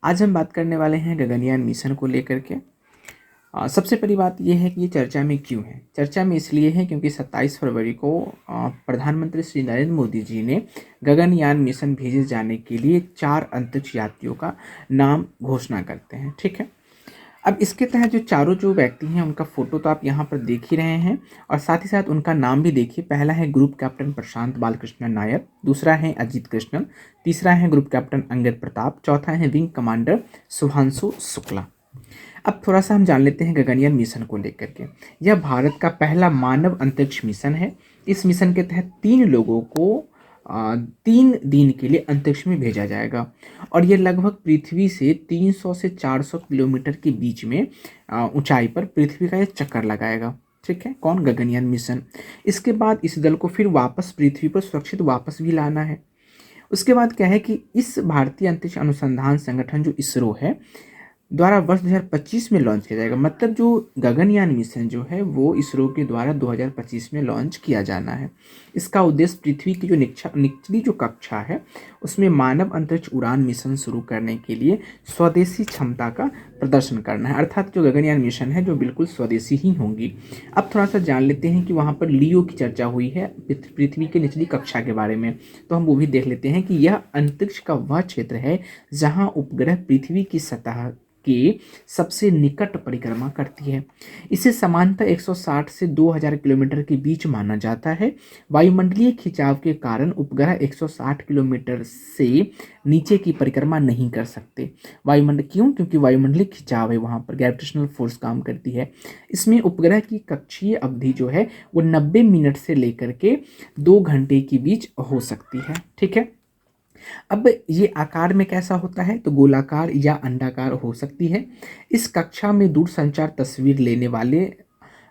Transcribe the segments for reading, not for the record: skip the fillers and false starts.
आज हम बात करने वाले हैं गगनयान मिशन को लेकर के। सबसे पहली बात यह है कि ये चर्चा में क्यों है। चर्चा में इसलिए है क्योंकि 27 फरवरी को प्रधानमंत्री श्री नरेंद्र मोदी जी ने गगनयान मिशन भेजे जाने के लिए 4 अंतरिक्ष यात्रियों का नाम घोषणा करते हैं। ठीक है, अब इसके तहत जो चारों जो व्यक्ति हैं उनका फोटो तो आप यहाँ पर देख ही रहे हैं और साथ ही साथ उनका नाम भी देखिए। पहला है ग्रुप कैप्टन प्रशांत बालकृष्णन नायर, दूसरा है अजीत कृष्णन, तीसरा है ग्रुप कैप्टन अंगद प्रताप, चौथा है विंग कमांडर शुभांशु शुक्ला। अब थोड़ा सा हम जान लेते हैं गगनयान मिशन को लेकर के। यह भारत का पहला मानव अंतरिक्ष मिशन है। इस मिशन के तहत 3 लोगों को 3 दिन के लिए अंतरिक्ष में भेजा जाएगा और ये लगभग पृथ्वी से 300 से 400 किलोमीटर के बीच में ऊंचाई पर पृथ्वी का ये चक्कर लगाएगा। ठीक है, कौन? गगनयान मिशन। इसके बाद इस दल को फिर वापस पृथ्वी पर सुरक्षित वापस भी लाना है। उसके बाद क्या है कि इस भारतीय अंतरिक्ष अनुसंधान संगठन जो इसरो है द्वारा वर्ष 2025 में लॉन्च किया जाएगा। मतलब जो गगनयान मिशन जो है वो इसरो के द्वारा 2025 में लॉन्च किया जाना है। इसका उद्देश्य पृथ्वी की जो निचली जो कक्षा है उसमें मानव अंतरिक्ष उड़ान मिशन शुरू करने के लिए स्वदेशी क्षमता का प्रदर्शन करना है। अर्थात जो गगनयान मिशन है जो बिल्कुल स्वदेशी ही होंगी। अब थोड़ा सा जान लेते हैं कि वहाँ पर लियो की चर्चा हुई है पृथ्वी के निचली कक्षा के बारे में, तो हम वो भी देख लेते हैं कि यह अंतरिक्ष का वह क्षेत्र है जहाँ उपग्रह पृथ्वी की सतह के सबसे निकट परिक्रमा करती है। इसे समानता 160 से 2000 किलोमीटर के बीच माना जाता है। वायुमंडलीय खिंचाव के कारण उपग्रह 160 किलोमीटर से नीचे की परिक्रमा नहीं कर सकते। क्योंकि वायुमंडलीय खिंचाव है, वहाँ पर ग्रेविटेशनल फोर्स काम करती है। इसमें उपग्रह की कक्षीय अवधि जो है वो 90 मिनट से लेकर के 2 घंटे के बीच हो सकती है। ठीक है, अब ये आकार में कैसा होता है तो गोलाकार या अंडाकार हो सकती है। इस कक्षा में दूरसंचार तस्वीर लेने वाले,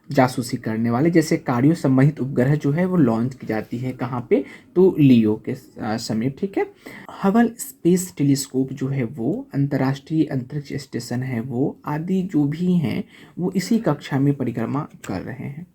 जासूसी करने वाले जैसे कार्यों संबंधित उपग्रह जो है वो लॉन्च की जाती है। कहाँ पे? तो लियो के समय। ठीक है, हबल स्पेस टेलीस्कोप जो है वो अंतर्राष्ट्रीय अंतरिक्ष स्टेशन है वो आदि जो भी हैं वो इसी कक्षा में परिक्रमा कर रहे हैं।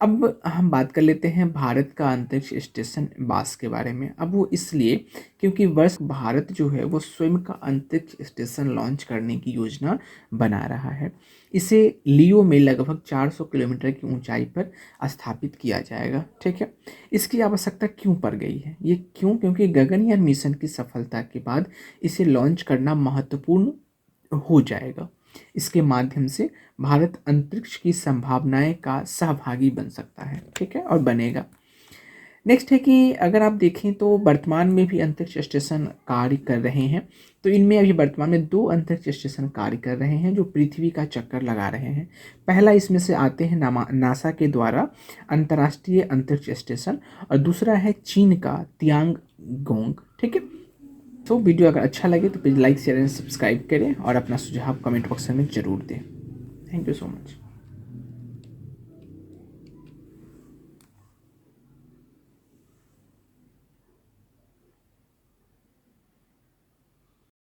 अब हम बात कर लेते हैं भारत का अंतरिक्ष स्टेशन बास के बारे में। अब वो इसलिए क्योंकि वर्ष भारत जो है वो स्वयं का अंतरिक्ष स्टेशन लॉन्च करने की योजना बना रहा है। इसे लियो में लगभग 400 किलोमीटर की ऊंचाई पर स्थापित किया जाएगा। ठीक है, इसकी आवश्यकता क्यों पड़ गई है? ये क्यों? क्योंकि गगनयान मिशन की सफलता के बाद इसे लॉन्च करना महत्वपूर्ण हो जाएगा। इसके माध्यम से भारत अंतरिक्ष की संभावनाएं का सहभागी बन सकता है। ठीक है, और बनेगा। नेक्स्ट है कि अगर आप देखें तो वर्तमान में भी अंतरिक्ष स्टेशन कार्य कर रहे हैं। तो इनमें अभी वर्तमान में 2 अंतरिक्ष स्टेशन कार्य कर रहे हैं जो पृथ्वी का चक्कर लगा रहे हैं। पहला इसमें से आते हैं नासा के द्वारा अंतर्राष्ट्रीय अंतरिक्ष स्टेशन और दूसरा है चीन का तियांगोंग। ठीक है, तो वीडियो अगर अच्छा लगे तो please like share and subscribe करें और अपना सुझाव कमेंट बॉक्स में ज़रूर दें। Thank you so much.